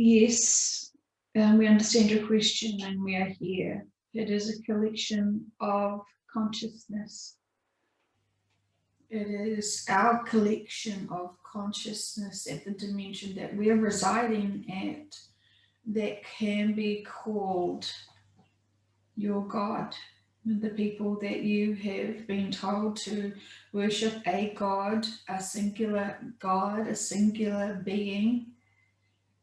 Yes, we understand your question and we are here. It is a collection of consciousness. It is our collection of consciousness at the dimension that we're residing at that can be called your God. The people that you have been told to worship a God, a singular God, a singular being,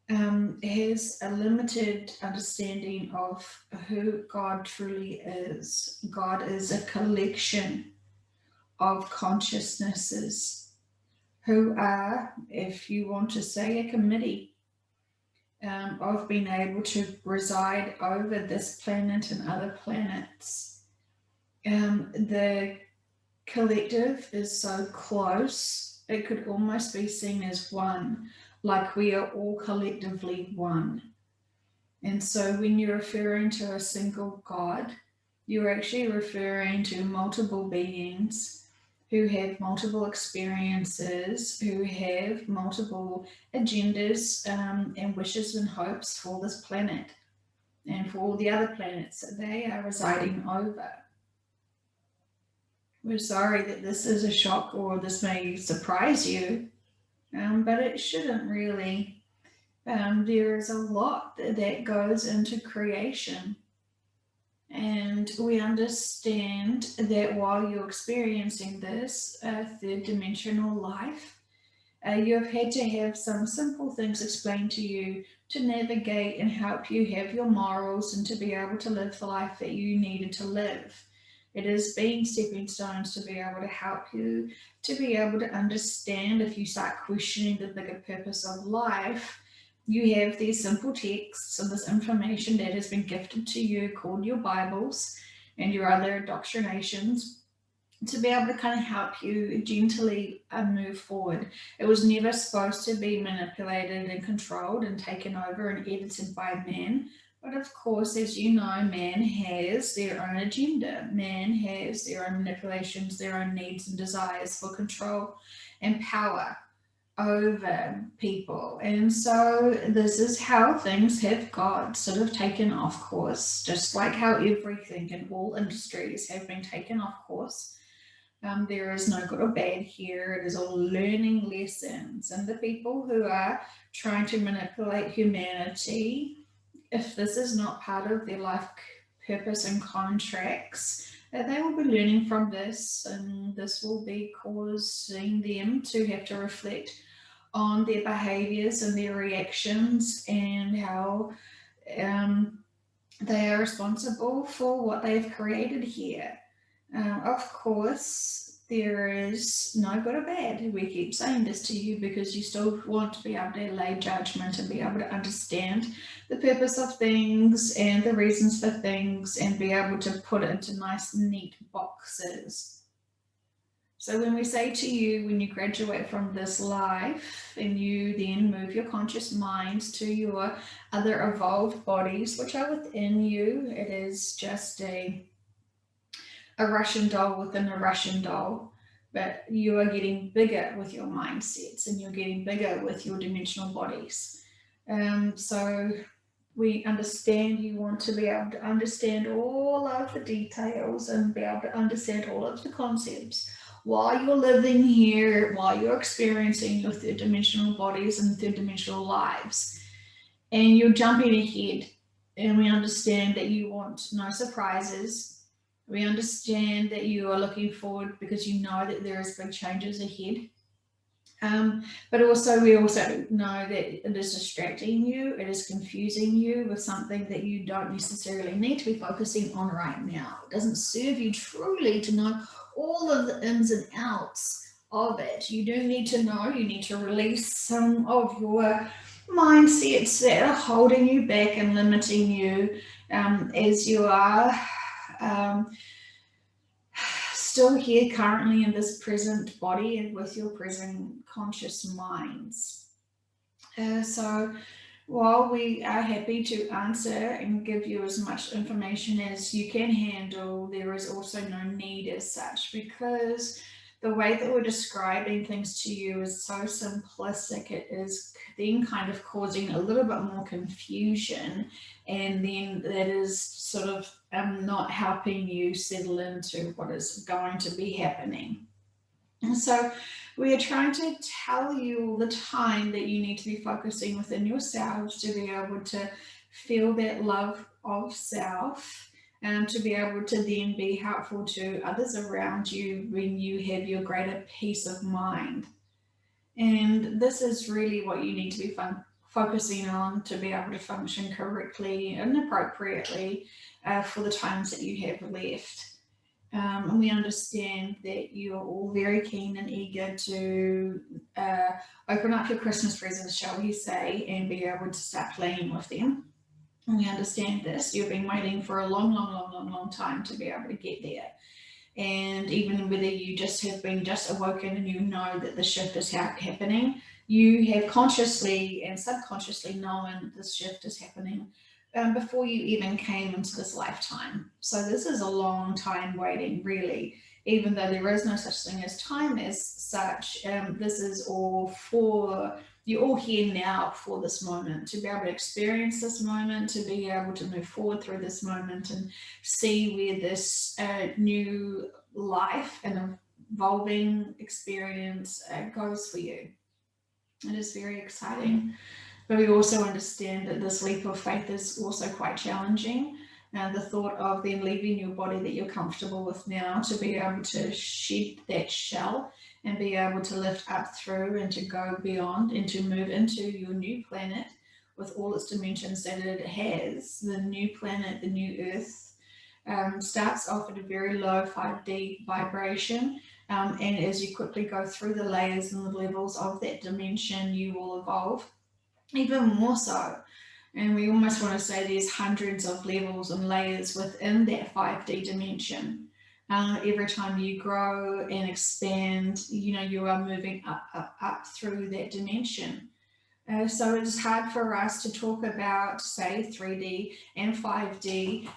has a limited understanding of who God truly is. God is a collection of consciousnesses who are, if you want to say, a committee of being able to reside over this planet and other planets. The collective is so close, it could almost be seen as one, like we are all collectively one. And so when you're referring to a single God, you're actually referring to multiple beings who have multiple experiences, who have multiple agendas and wishes and hopes for this planet and for all the other planets that they are residing over. We're sorry that this is a shock or this may surprise you, but it shouldn't really. There is a lot that goes into creation. And we understand that while you're experiencing this third dimensional life, you have had to have some simple things explained to you to navigate and help you have your morals and to be able to live the life that you needed to live. It has been stepping stones to be able to help you to be able to understand if you start questioning the bigger purpose of life. You have these simple texts and this information that has been gifted to you called your Bibles and your other indoctrinations to be able to kind of help you gently move forward. It was never supposed to be manipulated and controlled and taken over and edited by man. But of course, as you know, man has their own agenda. Man has their own manipulations, their own needs and desires for control and power over people. And so this is how things have got sort of taken off course, just like how everything in all industries have been taken off course. There is no good or bad here. It is all learning lessons. And the people who are trying to manipulate humanity, if this is not part of their life purpose and contracts, they will be learning from this, and this will be causing them to have to reflect on their behaviors and their reactions and how they are responsible for what they've created here. Of course, there is no good or bad. We keep saying this to you because you still want to be able to lay judgment and be able to understand the purpose of things and the reasons for things and be able to put it into nice, neat boxes. So when we say to you, when you graduate from this life and you then move your conscious minds to your other evolved bodies, which are within you, it is just a Russian doll within a Russian doll, but you are getting bigger with your mindsets and you're getting bigger with your dimensional bodies. So we understand you want to be able to understand all of the details and be able to understand all of the concepts while you're living here, while you're experiencing your third dimensional bodies and third dimensional lives. And you're jumping ahead, and we understand that you want no surprises. We understand that you are looking forward because you know that there is big changes ahead. But also, we also know that it is distracting you, it is confusing you with something that you don't necessarily need to be focusing on right now. It doesn't serve you truly to know all of the ins and outs of it. You do need to know, you need to release some of your mindsets that are holding you back and limiting you as you are still here currently in this present body and with your present conscious minds. So while we are happy to answer and give you as much information as you can handle, there is also no need as such, because the way that we're describing things to you is so simplistic, it is then kind of causing a little bit more confusion, and then that is sort of not helping you settle into what is going to be happening. And so we are trying to tell you all the time that you need to be focusing within yourselves to be able to feel that love of self, and to be able to then be helpful to others around you when you have your greater peace of mind. And this is really what you need to be focusing on to be able to function correctly and appropriately for the times that you have left. And we understand that you're all very keen and eager to open up your Christmas presents, shall we say, and be able to start playing with them. And we understand this. You've been waiting for a long time to be able to get there. And even whether you just have been just awoken and you know that the shift is happening, you have consciously and subconsciously known this shift is happening before you even came into this lifetime. So this is a long time waiting, really. Even though there is no such thing as time as such, this is all for, you're all here now for this moment, to be able to experience this moment, to be able to move forward through this moment and see where this new life and evolving experience goes for you. It is very exciting. But we also understand that this leap of faith is also quite challenging. The thought of then leaving your body that you're comfortable with now to be able to shed that shell and be able to lift up through and to go beyond and to move into your new planet with all its dimensions that it has. The new planet, the new earth, starts off at a very low 5D vibration. And as you quickly go through the layers and the levels of that dimension, you will evolve even more so. And we almost want to say there's hundreds of levels and layers within that 5D dimension. Every time you grow and expand, you are moving up through that dimension. So it's hard for us to talk about, say, 3D and 5D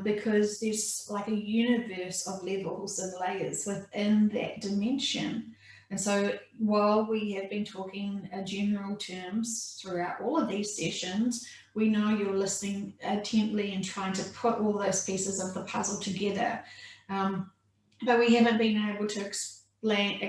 because there's like a universe of levels and layers within that dimension. And so while we have been talking general terms throughout all of these sessions, we know you're listening intently and trying to put all those pieces of the puzzle together. But we haven't been able to explain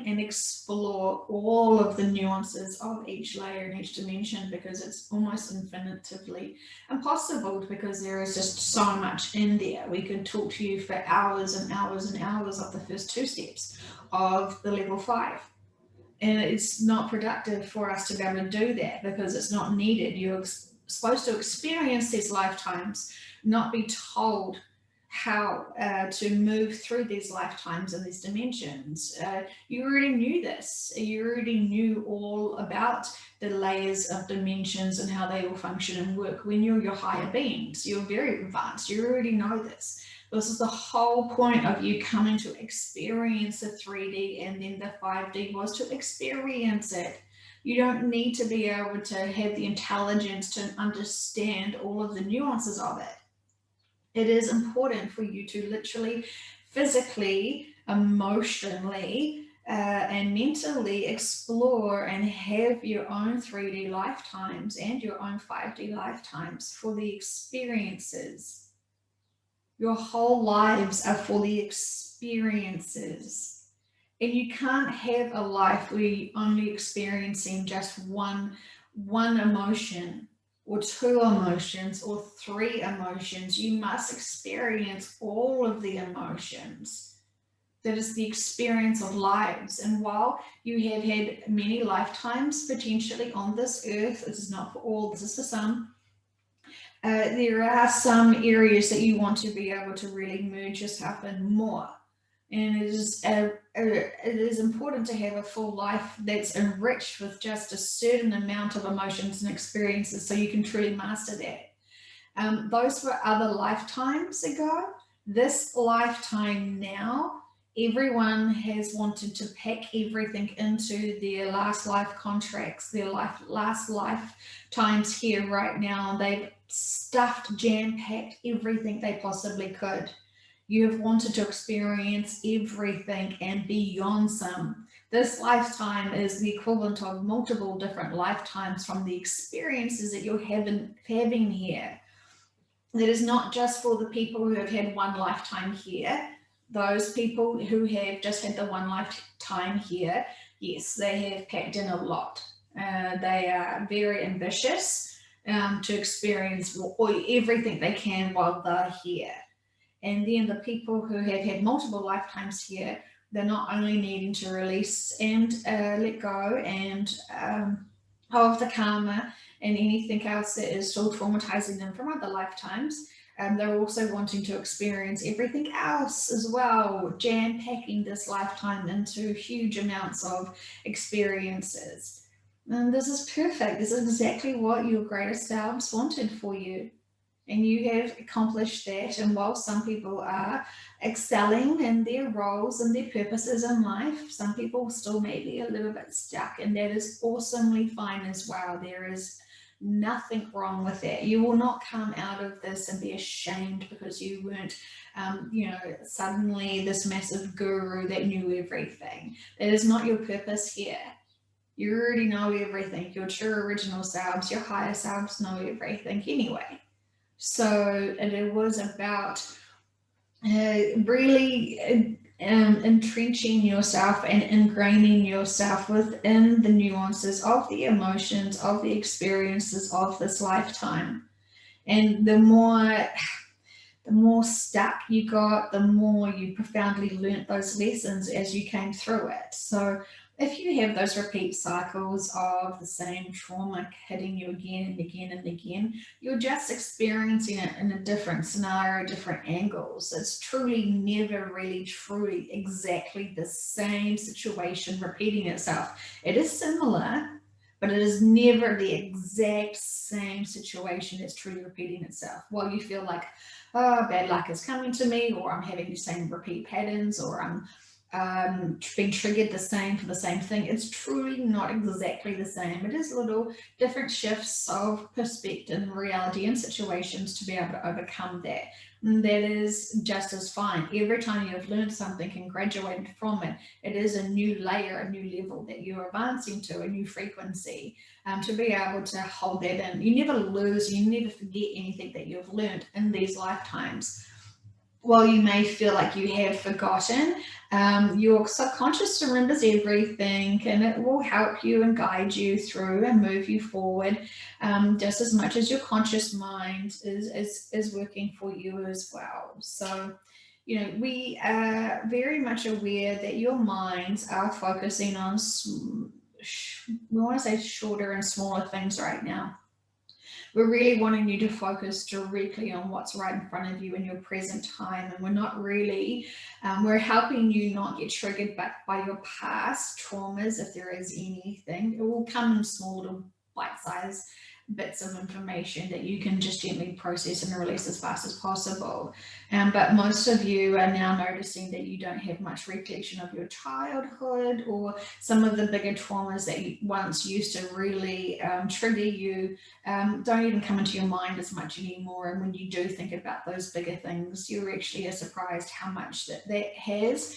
and explore all of the nuances of each layer and each dimension because it's almost infinitively impossible, because there is just so much in there. We could talk to you for hours and hours and hours of the first two steps of the level 5. And it's not productive for us to be able to do that because it's not needed. You're supposed to experience these lifetimes, not be told how to move through these lifetimes and these dimensions. You already knew this. You already knew all about the layers of dimensions and how they all function and work. When you're your higher beings, you're very advanced. You already know this. This is the whole point of you coming to experience the 3D, and then the 5D was to experience it. You don't need to be able to have the intelligence to understand all of the nuances of it. It is important for you to literally, physically, emotionally, and mentally explore and have your own 3D lifetimes and your own 5D lifetimes for the experiences. Your whole lives are for the experiences. And you can't have a life where you're only experiencing just one emotion or two emotions or three emotions. You must experience all of the emotions. That is the experience of lives. And while you have had many lifetimes potentially on this earth, this is not for all, this is for some, there are some areas that you want to be able to really merge yourself in more. And it is important to have a full life that's enriched with just a certain amount of emotions and experiences so you can truly master that. Those were other lifetimes ago. This lifetime now, everyone has wanted to pack everything into their last life contracts, their last lifetimes here right now. They've stuffed, jam-packed everything they possibly could. You have wanted to experience everything and beyond some. This lifetime is the equivalent of multiple different lifetimes from the experiences that you're having here. That is not just for the people who have had one lifetime here. Those people who have just had the one lifetime here, yes, they have packed in a lot. They are very ambitious to experience everything they can while they're here. And then the people who have had multiple lifetimes here, they're not only needing to release and let go and of the karma and anything else that is still traumatizing them from other lifetimes. They're also wanting to experience everything else as well, jam packing this lifetime into huge amounts of experiences. And this is perfect. This is exactly what your greater selves wanted for you. And you have accomplished that. And while some people are excelling in their roles and their purposes in life, some people still may be a little bit stuck, and that is awesomely fine as well. There is nothing wrong with that. You will not come out of this and be ashamed because you weren't, suddenly this massive guru that knew everything. That is not your purpose here. You already know everything. Your true original selves, your higher selves know everything anyway. So it was about really entrenching yourself and ingraining yourself within the nuances of the emotions, of the experiences of this lifetime. And the more stuck you got, the more you profoundly learnt those lessons as you came through it. So if you have those repeat cycles of the same trauma hitting you again and again and again, you're just experiencing it in a different scenario, different angles. It's truly never really truly exactly the same situation repeating itself. It is similar, but it is never the exact same situation that's truly repeating itself. While you feel like, oh, bad luck is coming to me, or I'm having the same repeat patterns, or I'm being triggered the same for the same thing, it's truly not exactly the same. It is little different shifts of perspective and reality and situations to be able to overcome that. And that is just as fine. Every time you have learned something and graduated from it, it is a new layer, a new level that you're advancing to, a new frequency. To be able to hold that in, you never lose, you never forget anything that you've learned in these lifetimes. While you may feel like you have forgotten, your subconscious remembers everything, and it will help you and guide you through and move you forward, just as much as your conscious mind is working for you as well. So, we are very much aware that your minds are focusing on, we want to say, shorter and smaller things right now. We're really wanting you to focus directly on what's right in front of you in your present time. And we're not really, we're helping you not get triggered back by your past traumas, if there is anything. It will come in small little bite-sized bits of information that you can just gently process and release as fast as possible. But most of you are now noticing that you don't have much recollection of your childhood, or some of the bigger traumas that you once used to really trigger you don't even come into your mind as much anymore. And when you do think about those bigger things, you're actually surprised how much that has.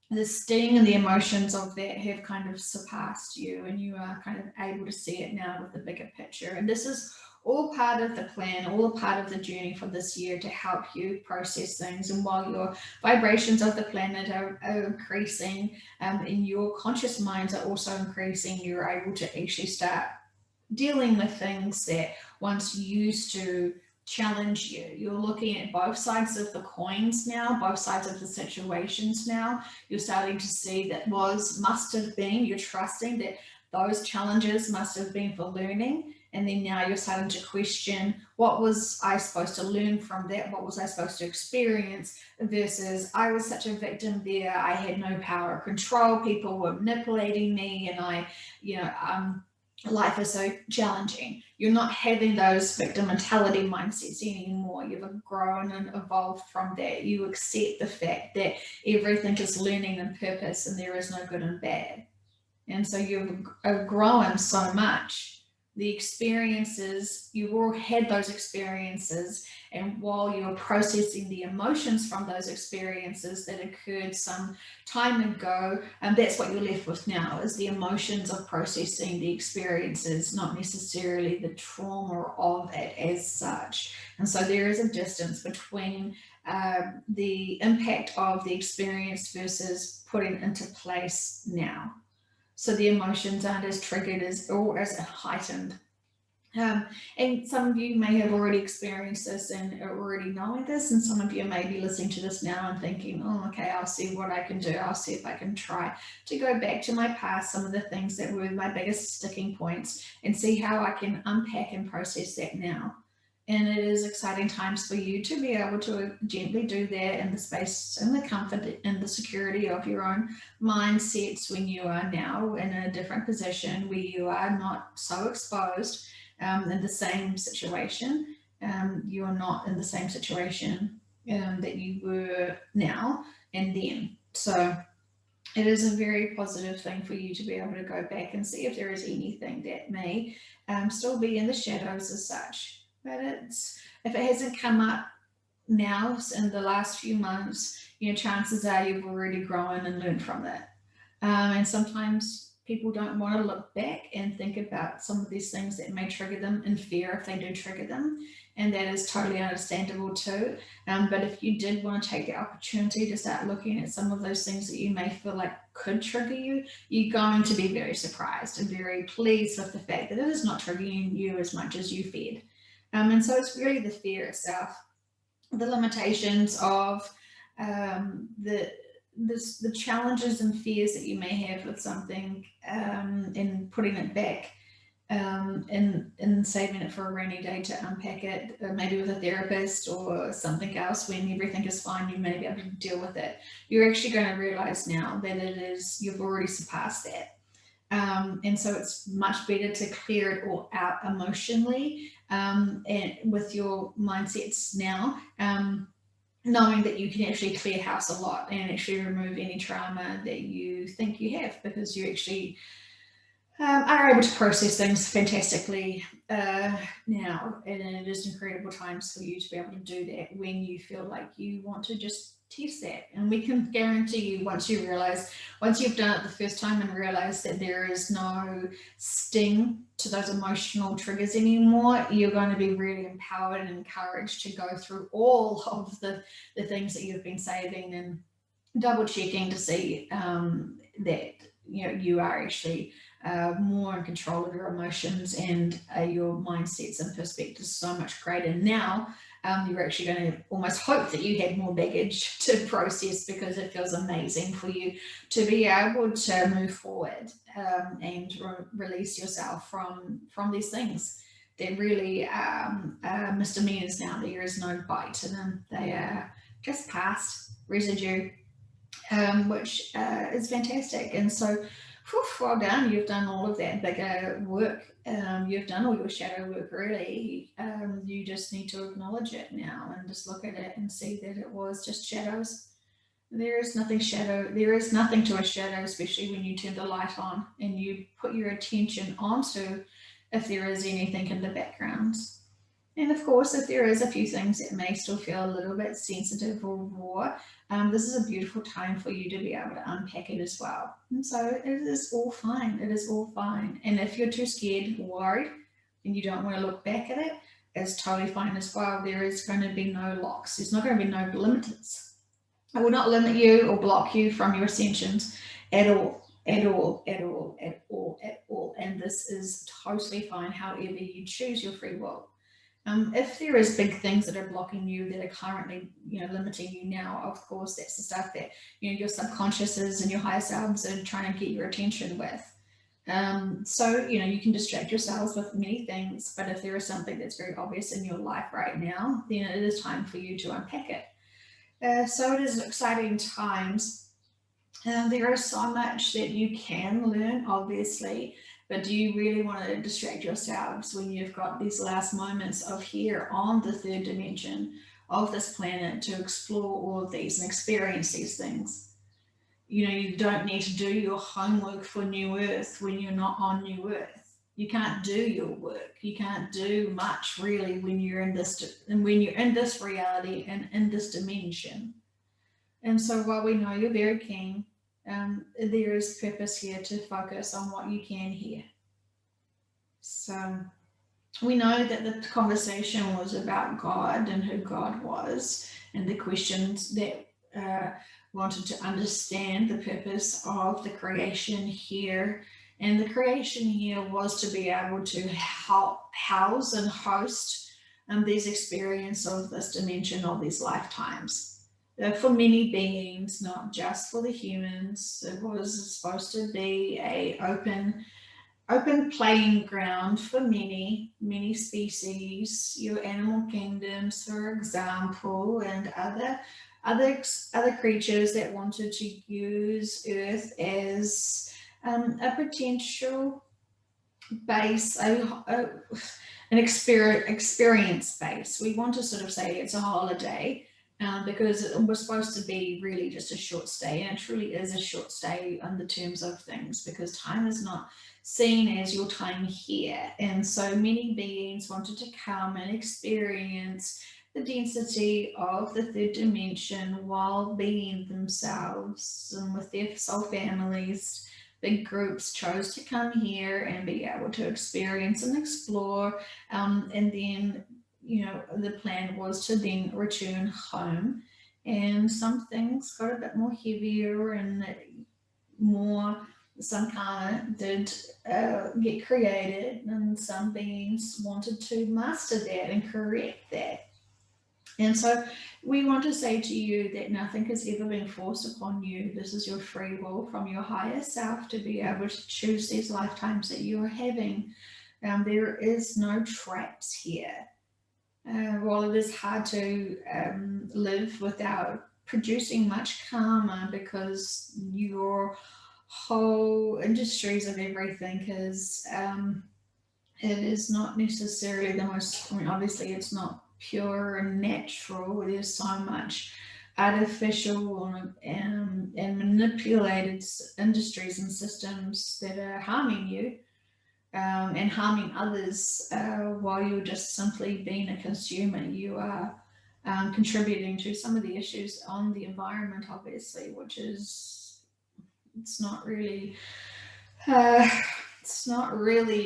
The sting and the emotions of that have kind of surpassed you, and you are kind of able to see it now with the bigger picture. And this is all part of the plan, all a part of the journey for this year to help you process things. And while your vibrations of the planet are increasing, and your conscious minds are also increasing, you're able to actually start dealing with things that once used to challenge you. You're looking at both sides of the coins now, both sides of the situations now. You're starting to see that must have been, you're trusting that those challenges must have been for learning. And then now you're starting to question, what was I supposed to learn from that? What was I supposed to experience? Versus, I was such a victim there. I had no power or control. People were manipulating me, and life is so challenging. You're not having those victim mentality mindsets anymore. You've grown and evolved from that. You accept the fact that everything is learning and purpose, and there is no good and bad. And so you've grown so much the experiences, you've all had those experiences, and while you're processing the emotions from those experiences that occurred some time ago, and that's what you're left with now is the emotions of processing the experiences, not necessarily the trauma of it as such. And so there is a distance between the impact of the experience versus putting into place now. So the emotions aren't as triggered as or as heightened. And some of you may have already experienced this and are already knowing this, and some of you may be listening to this now and thinking, oh, okay, I'll see what I can do. I'll see if I can try to go back to my past, some of the things that were my biggest sticking points, and see how I can unpack and process that now. And it is exciting times for you to be able to gently do that in the space and the comfort and the security of your own mindsets when you are now in a different position where you are not so exposed in the same situation. You are not in the same situation that you were now and then. So it is a very positive thing for you to be able to go back and see if there is anything that may still be in the shadows as such. But if it hasn't come up now in the last few months, chances are you've already grown and learned from that. And sometimes people don't want to look back and think about some of these things that may trigger them in fear if they do trigger them. And that is totally understandable too. But if you did want to take the opportunity to start looking at some of those things that you may feel like could trigger you, you're going to be very surprised and very pleased with the fact that it is not triggering you as much as you feared. And so it's really the fear itself, the limitations of the challenges and fears that you may have with something in putting it back and saving it for a rainy day to unpack it, maybe with a therapist or something else. When everything is fine, you may be able to deal with it. You're actually going to realize now that you've already surpassed that. And so it's much better to clear it all out emotionally and with your mindsets now, knowing that you can actually clear house a lot and actually remove any trauma that you think you have, because you actually are able to process things fantastically now. And it is incredible times for you to be able to do that when you feel like you want to just test that. And we can guarantee you, once you've done it the first time and realize that there is no sting to those emotional triggers anymore, you're going to be really empowered and encouraged to go through all of the things that you've been saving and double checking to see that you are actually more in control of your emotions, and your mindsets and perspectives so much greater now. You're actually going to almost hope that you had more baggage to process, because it feels amazing for you to be able to move forward and release yourself from these things that really are misdemeanors now. There is no bite to them. They are just past residue, which is fantastic. And so, well done. You've done all of that bigger work. You've done all your shadow work, really. You just need to acknowledge it now and just look at it and see that it was just shadows. There is nothing to a shadow, especially when you turn the light on and you put your attention onto if there is anything in the background. And of course, if there is a few things that may still feel a little bit sensitive or raw, this is a beautiful time for you to be able to unpack it as well. And so it is all fine. It is all fine. And if you're too scared or worried and you don't want to look back at it, it's totally fine as well. There is going to be no locks. There's not going to be no limiters. It will not limit you or block you from your ascensions at all. At all. And this is totally fine, however you choose your free will. If there is big things that are blocking you, that are currently, limiting you now, of course, that's the stuff that, your subconsciouses and your higher selves are trying to get your attention with. So, you can distract yourselves with many things, but if there is something that's very obvious in your life right now, then it is time for you to unpack it. So it is exciting times. There is so much that you can learn, obviously, but do you really want to distract yourselves when you've got these last moments of here on the third dimension of this planet to explore all of these and experience these things? You don't need to do your homework for New Earth when you're not on New Earth. You can't do your work. You can't do much really when you're in this reality and in this dimension. And so while we know you're very keen, there is purpose here to focus on what you can hear. So we know that the conversation was about God and who God was, and the questions that wanted to understand the purpose of the creation here. And the creation here was to be able to house and host these experiences of this dimension of these lifetimes. For many beings, not just for the humans. It was supposed to be a open playing ground for many species, your animal kingdoms, for example, and other creatures that wanted to use Earth as a potential base, an experience base. We want to sort of say it's a holiday. Because it was supposed to be really just a short stay, and it truly is a short stay on the terms of things, because time is not seen as your time here. And so many beings wanted to come and experience the density of the third dimension while being themselves and with their soul families. Big groups chose to come here and be able to experience and explore, and then the plan was to then return home, and some things got a bit more heavier and some karma did get created, and some beings wanted to master that and correct that. And so we want to say to you that nothing has ever been forced upon you. This is your free will from your higher self to be able to choose these lifetimes that you are having. There is no traps here. While it is hard to live without producing much karma, because your whole industries of everything it is not necessarily the most, obviously it's not pure and natural. There's so much artificial and manipulated industries and systems that are harming you. And harming others while you're just simply being a consumer. You are contributing to some of the issues on the environment, obviously, which is it's not really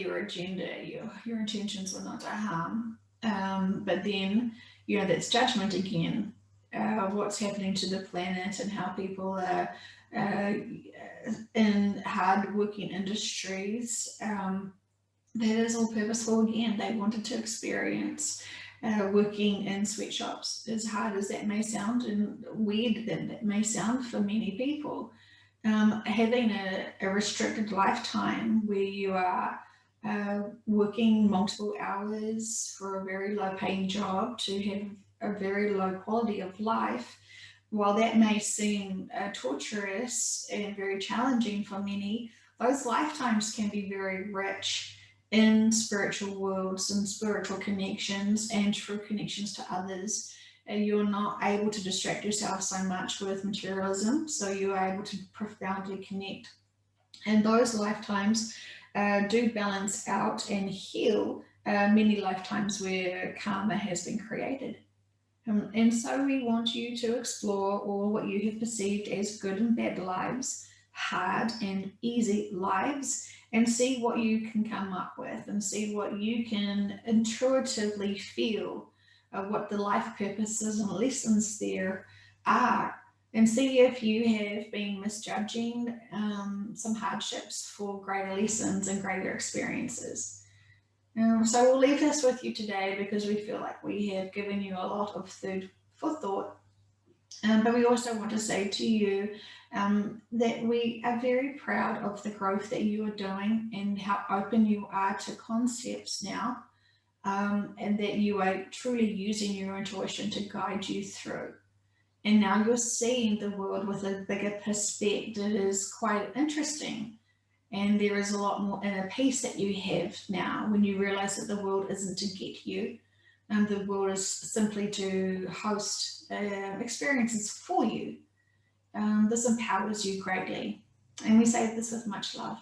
your agenda. Your intentions were not to harm, but then that's judgment again. What's happening to the planet and how people are in hard working industries. That is all purposeful again. They wanted to experience working in sweatshops, as hard as that may sound and weird that may sound for many people. Having a restricted lifetime where you are working multiple hours for a very low paying job to have a very low quality of life, while that may seem torturous and very challenging for many, those lifetimes can be very rich in spiritual worlds and spiritual connections and true connections to others. And you're not able to distract yourself so much with materialism, so you're able to profoundly connect. And those lifetimes do balance out and heal many lifetimes where karma has been created. And so we want you to explore all what you have perceived as good and bad lives, hard and easy lives, and see what you can come up with and see what you can intuitively feel, what the life purposes and lessons there are, and see if you have been misjudging some hardships for greater lessons and greater experiences. So we'll leave this with you today because we feel like we have given you a lot of food for thought. But we also want to say to you that we are very proud of the growth that you are doing and how open you are to concepts now, and that you are truly using your intuition to guide you through. And now you're seeing the world with a bigger perspective. It is quite interesting. And there is a lot more inner peace that you have now when you realize that the world isn't to get you. The world is simply to host experiences for you. This empowers you greatly. And we say this with much love.